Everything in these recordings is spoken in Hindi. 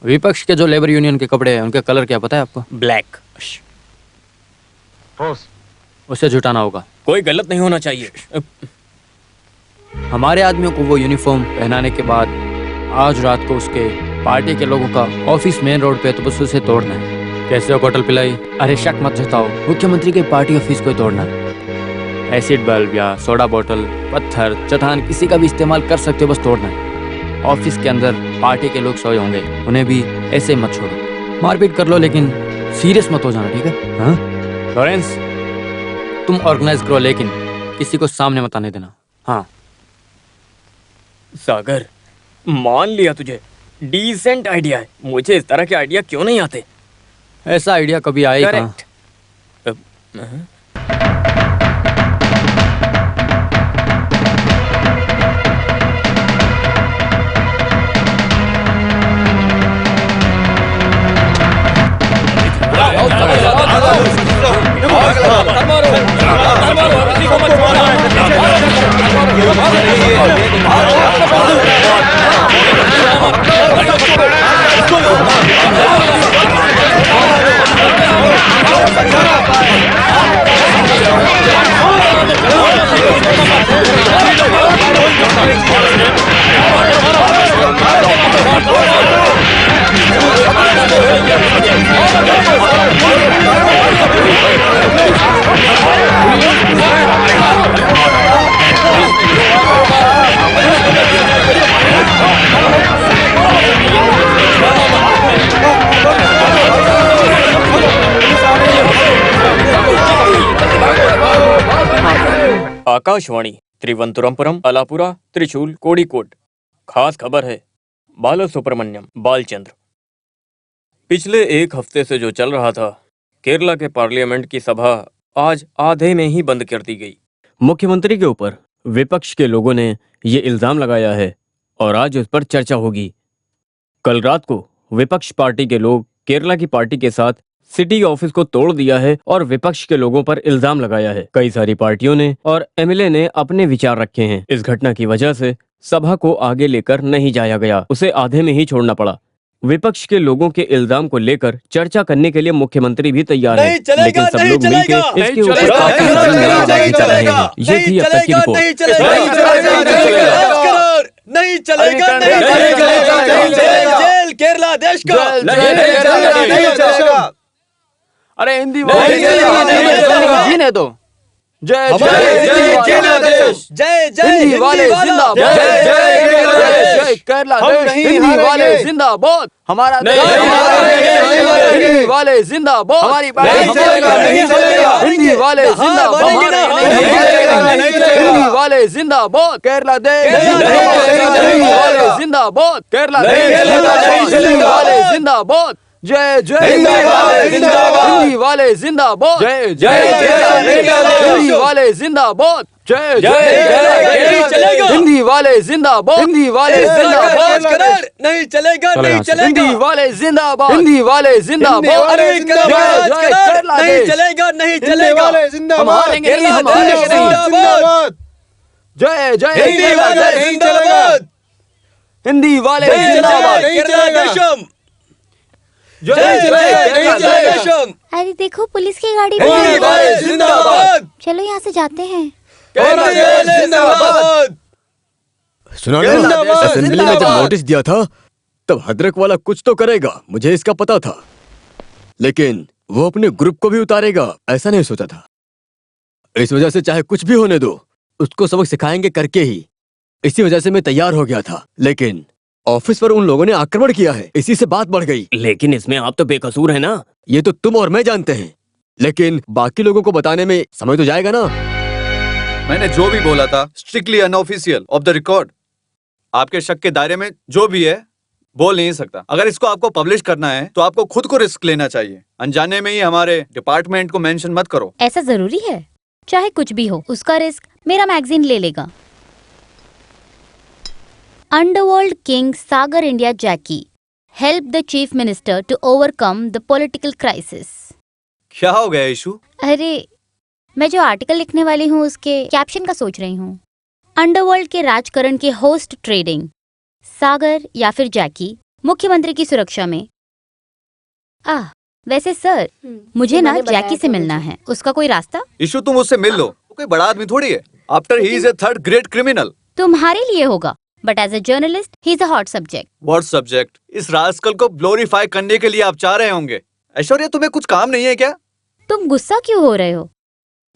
विपक्ष के जो लेबर यूनियन के कपड़े हैं उनके कलर क्या पता है आपको? ब्लैक। उसे जुटाना होगा। कोई गलत नहीं होना चाहिए। हमारे आदमियों को वो यूनिफॉर्म पहनाने के बाद आज रात को उसके पार्टी के लोगों का ऑफिस मेन रोड पे तो बस उसे तोड़ना है। कैसे हो बोतल पिलाई? अरे शक मत जताओ, मुख्यमंत्री के पार्टी ऑफिस को तोड़ना है। एसिड बल्ब या सोडा बोतल, पत्थर, चट्टान किसी का भी इस्तेमाल कर सकते हो, बस तोड़ना है। ऑफिस के अंदर पार्टी के लोग सोए होंगे, उन्हें भी ऐसे मत छोड़ो। मारपीट कर लो लेकिन सीरियस मत हो जाना, ठीक है? हाँ लॉरेंस, तुम ऑर्गेनाइज करो लेकिन किसी को सामने मत आने देना। हाँ सागर, मान लिया तुझे, डिसेंट आइडिया है। मुझे इस तरह के आइडिया क्यों नहीं आते? ऐसा आइडिया कभी आएगा? करेक्ट। आकाशवाणी त्रिवंतुरमपुरम, अलापुरा, त्रिशूल, कोड़िकोड। खास खबर है, बालसुब्रमण्यम बालचंद्र। पिछले एक हफ्ते से जो चल रहा था, केरला के पार्लियामेंट की सभा आज आधे में ही बंद कर दी गई। मुख्यमंत्री के ऊपर विपक्ष के लोगों ने ये इल्जाम लगाया है और आज उस पर चर्चा होगी। कल रात को विपक्ष पार्टी के लोग केरला की पार्टी के साथ सिटी ऑफिस को तोड़ दिया है और विपक्ष के लोगों पर इल्जाम लगाया है। कई सारी पार्टियों ने और एमएलए ने अपने विचार रखे हैं। इस घटना की वजह से सभा को आगे लेकर नहीं जाया गया, उसे आधे में ही छोड़ना पड़ा। विपक्ष के लोगों के इल्जाम को लेकर चर्चा करने के लिए मुख्यमंत्री भी तैयार है, लेकिन सब लोग मिलकर इसके ऊपर काफी नारेबाजी कर रहे हैं। ये थी अब तक की रिपोर्ट। नहीं चलेगा, जेल केरला देश का नहीं चलेगा। अरे हिंदी जीने दो। जय हिंदी वाले जिंदाबाद, जय केरला देश, हिंदी वाले जिंदाबाद, हमारा हिंदी वाले जिंदाबाद, हमारी हिंदी वाले जिंदाबाद, हिंदी वाले जिंदाबाद, केरला देश, हिंदी वाले जिंदाबाद, केरला देश, हिंदी वाले जिंदाबाद, जय जय हिंदी वाले जिंदाबाद, जय जय हिंदी वाले जिंदाबाद, जय जय हिंदी वाले जिंदाबाद, हिंदी वाले जिंदाबाद, नहीं चलेगा, नहीं चलेगा, हिंदी वाले जिंदाबाद, हिंदी वाले जिंदाबाद, नहीं चलेगा, नहीं चलेगा, जय जय हिंदी वाले जिंदाबाद, हिंदी वाले जिंदाबाद, अरे देखो पुलिस की गाड़ी जिंदाबाद, चलो यहाँ से जाते हैं। सुना ना, असेंबली में जब नोटिस दिया था तब हदरक वाला कुछ तो करेगा, मुझे इसका पता था, लेकिन वो अपने ग्रुप को भी उतारेगा ऐसा नहीं सोचा था। इस वजह से चाहे कुछ भी होने दो, उसको सबक सिखाएंगे करके ही, इसी वजह से मैं तैयार हो गया था। लेकिन ऑफिस पर उन लोगों ने आक्रमण किया है, इसी से बात बढ़ गई। लेकिन इसमें आप तो बेकसूर है ना। ये तो तुम और मैं जानते हैं, लेकिन बाकी लोगों को बताने में समय तो जाएगा ना। मैंने जो भी बोला था strictly unofficial, of the record. आपके शक के दायरे में जो भी है बोल नहीं सकता। अगर इसको आपको पब्लिश करना है तो आपको खुद को रिस्क लेना चाहिए। अनजाने में ही हमारे डिपार्टमेंट को मेंशन मत करो। ऐसा जरूरी है? चाहे कुछ भी हो, उसका रिस्क मेरा मैगजीन ले लेगा। Underworld King Sagar India Jackie helped the Chief Minister to overcome the political crisis. क्या हो गया इशू? अरे मैं जो आर्टिकल लिखने वाली हूँ उसके कैप्शन का सोच रही हूँ। अंडरवर्ल्ड के राजकरण के होस्ट ट्रेडिंग, सागर या फिर जैकी मुख्यमंत्री की सुरक्षा में। वैसे सर, मुझे ना जैकी से मिलना है, उसका कोई रास्ता? इशू तुम उससे मिल लो, वो कोई बड़ा आदमी थोड़ी है। After he is a third great criminal. तुम्हारे लिए होगा, but as a journalist he is a hot subject. What subject? इस रास्कल को ग्लोरीफाई करने के लिए आप चाह रहे होंगे। ऐश्वर्या, तुम्हें कुछ काम नहीं है क्या? तुम गुस्सा क्यों हो रहे हो?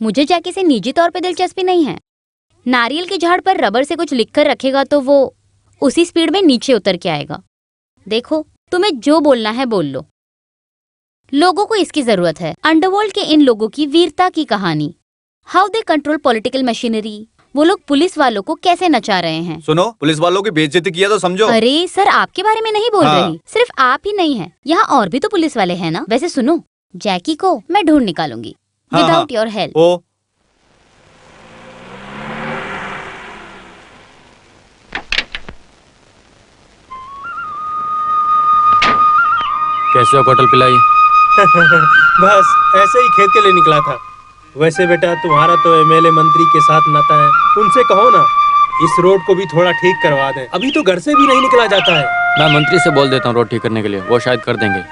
मुझे जैकी से निजी तौर पे दिलचस्पी नहीं है। नारियल के झाड़ पर रबर से कुछ लिखकर रखेगा तो वो उसी स्पीड में नीचे उतर के आएगा। देखो, तुम्हें जो बोलना है बोल लो। लोगों को इसकी जरूरत है। अंडरवर्ल्ड के इन लोगों की वीरता की कहानी, how they control political machinery. वो लोग पुलिस वालों को कैसे नचा रहे हैं। सुनो, पुलिस वालों की बेइज्जती किया तो समझो। अरे सर, आपके बारे में नहीं बोल हाँ। रही, सिर्फ आप ही नहीं है, यहाँ और भी तो पुलिस वाले हैं ना। वैसे सुनो, जैकी को मैं ढूंढ निकालूंगी हाँ, विदाउट हाँ। Your help. ओ, कैसे हो कोटल पिलाई? बस ऐसे ही खेत के लिए निकला था। वैसे बेटा, तुम्हारा तो एमएलए मंत्री के साथ नाता है, उनसे कहो ना इस रोड को भी थोड़ा ठीक करवा दें। अभी तो घर से भी नहीं निकला जाता है। मैं मंत्री से बोल देता हूँ रोड ठीक करने के लिए, वो शायद कर देंगे।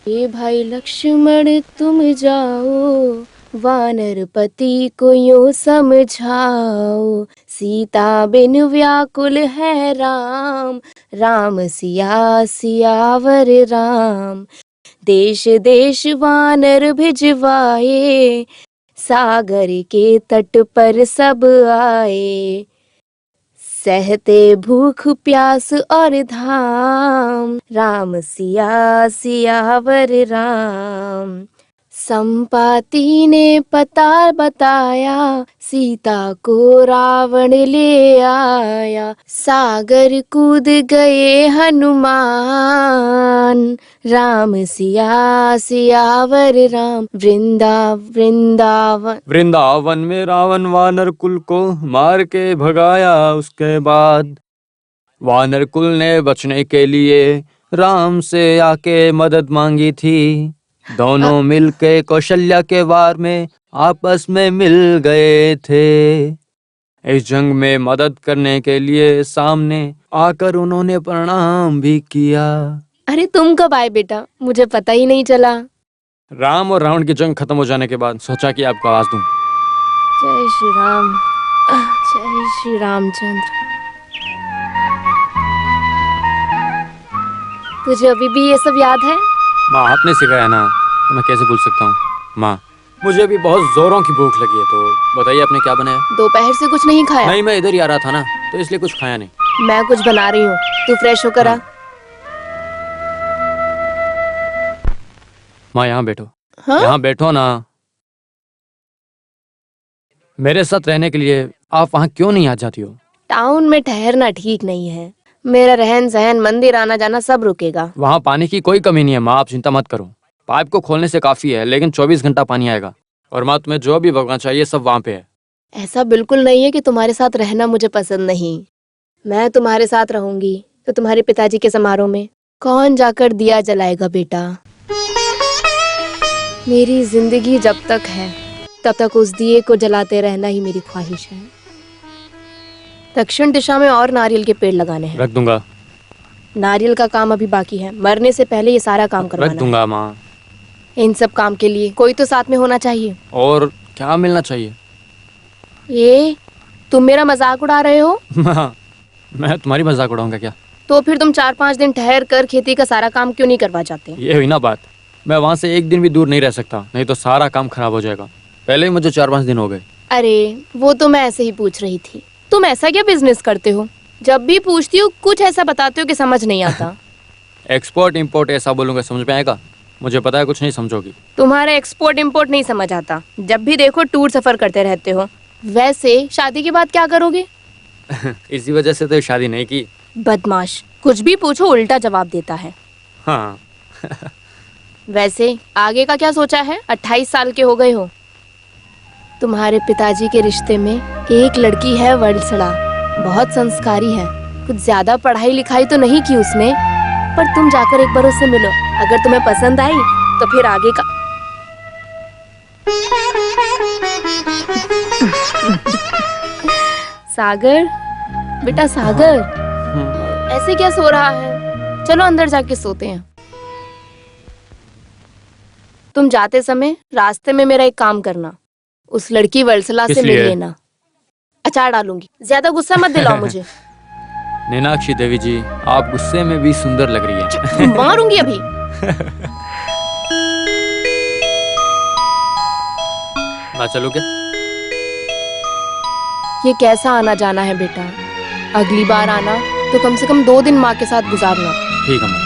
ये भाई लक्ष्मण तुम जाओ, वानरपति को यूं समझाओ, सीता बिन व्याकुल है राम, राम सिया सियावर राम। देश देश वानर भिजवाए, सागर के तट पर सब आए, सहते भूख प्यास और धाम, राम सिया सियावर राम। संपाति ने पता बताया, सीता को रावण ले आया, सागर कूद गए हनुमान, राम सिया सियावर राम। वृंदावन वृंदावन में रावण वानर कुल को मार के भगाया। उसके बाद वानर कुल ने बचने के लिए राम से आके मदद मांगी थी। दोनों मिलके कौशल्या के वार में आपस में मिल गए थे। इस जंग में मदद करने के लिए सामने आकर उन्होंने प्रणाम भी किया। अरे तुम कब आए बेटा, मुझे पता ही नहीं चला। राम और रावण की जंग खत्म हो जाने के बाद सोचा कि आपको आवाज दूं। जय श्री राम, जय श्री रामचंद्र। तुझे अभी भी ये सब याद है? माँ, आपने सिखाया ना, तो मैं कैसे भूल सकता हूँ। माँ, मुझे अभी बहुत जोरों की भूख लगी है, तो बताइए आपने क्या बनाया? दोपहर से कुछ नहीं खाया? नहीं, मैं इधर ही आ रहा था ना, तो इसलिए कुछ खाया नहीं। मैं कुछ बना रही हूँ, तू फ्रेश होकर आ। माँ, यहाँ बैठो। हाँ? यहाँ बैठो ना। मेरे साथ रहने के लिए आप वहाँ क्यों नहीं आ जाती हो? टाउन में ठहरना ठीक नहीं है। मेरा रहन सहन, मंदिर आना जाना सब रुकेगा। वहाँ पानी की कोई कमी नहीं है माँ, आप चिंता मत करो। पाइप को खोलने से काफी है, लेकिन 24 घंटा पानी आएगा। और माँ, तुम्हें जो भी भगवान चाहिए सब वहाँ पे है। ऐसा बिल्कुल नहीं है कि तुम्हारे साथ रहना मुझे पसंद नहीं। मैं तुम्हारे साथ रहूंगी तो तुम्हारे पिताजी के समारोह में कौन जाकर दिया जलाएगा बेटा? मेरी जिंदगी जब तक है तब तक उस दिए को जलाते रहना ही मेरी ख्वाहिश है। दक्षिण दिशा में और नारियल के पेड़ लगाने हैं। रख दूंगा। नारियल का काम अभी बाकी है, मरने से पहले ये सारा काम रख करवाना है। दूंगा माँ। इन सब काम के लिए कोई तो साथ में होना चाहिए। और क्या मिलना चाहिए? ये तुम मेरा मजाक उड़ा रहे हो? माँ, मैं तुम्हारी मजाक उड़ाऊंगा क्या? तो फिर तुम 4-5 दिन ठहर कर खेती का सारा काम क्यों नहीं करवा जाते? ये हुई ना बात। मैं वहाँ से एक दिन भी दूर नहीं रह सकता, नहीं तो सारा काम खराब हो जाएगा। पहले ही मुझे 4-5 दिन हो गए। अरे वो तो मैं ऐसे ही पूछ रही थी। तुम ऐसा क्या बिजनेस करते हो? जब भी पूछती हूँ कुछ ऐसा बताते हो कि समझ नहीं आता। एक्सपोर्ट इम्पोर्ट ऐसा बोलूंगा समझ में आएगा? मुझे पता है कुछ नहीं समझोगी। तुम्हारा एक्सपोर्ट इम्पोर्ट नहीं समझ आता। जब भी देखो टूर सफर करते रहते हो। वैसे शादी के बाद क्या करोगे? इसी वजह से तो शादी नहीं की। बदमाश, कुछ भी पूछो उल्टा जवाब देता है। हाँ। वैसे आगे का क्या सोचा है? 28 साल के हो गए हो। तुम्हारे पिताजी के रिश्ते में एक लड़की है वत्सला, बहुत संस्कारी है। कुछ ज्यादा पढ़ाई लिखाई तो नहीं की उसने, पर तुम जाकर एक बार उससे मिलो। अगर तुम्हें पसंद आई तो फिर आगे का सागर, बेटा सागर, ऐसे क्या सो रहा है? चलो अंदर जाके सोते हैं। तुम जाते समय रास्ते में मेरा एक काम करना, उस लड़की वत्सला से मिल इसलिए? लेना। अचार डालूंगी, ज्यादा गुस्सा मत दिलाओ मुझे। मीनाक्षी देवी जी, आप गुस्से में भी सुंदर लग रही हैं। मारूंगी अभी। मैं चलूं क्या? ये कैसा आना जाना है बेटा? अगली बार आना तो कम से कम 2 दिन माँ के साथ गुजारना। ठीक है माँ।